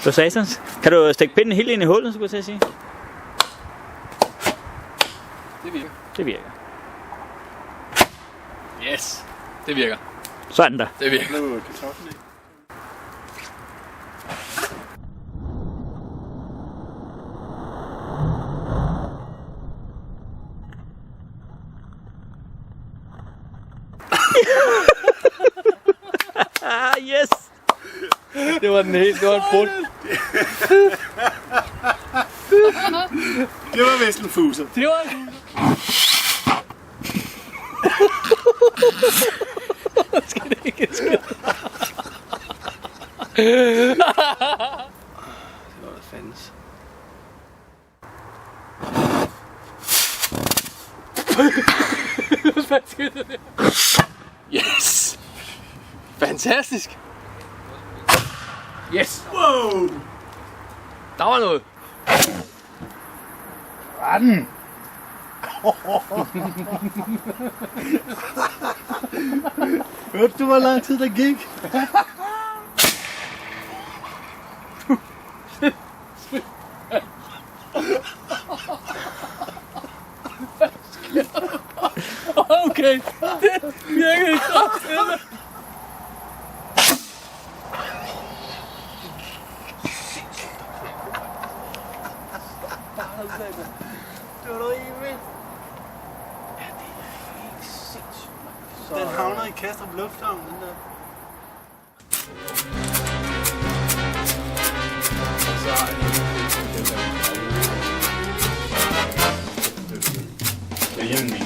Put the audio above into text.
Så satans. Kan du stikke pinden helt ind i hullet, skulle jeg til at sige? Det virker. Det virker. Yes, det virker. Sådan der. Det virker. Nu er kartoflen ikke. Ah, yes! Det var den helt, det var en brud. Det var vist en fuser. Det var en skal det ikke ske? Det var da fandens. Hvad skete der? Yes! Fantastisk! Yes! Wow! Der var noget! Randen! Hørte du, hvor lang tid der gik? Okay, det virkede godt. Det var da helt vildt. Ja, det er helt sindssygt. Den havner i Kastrup Lufthavn, den der. Det er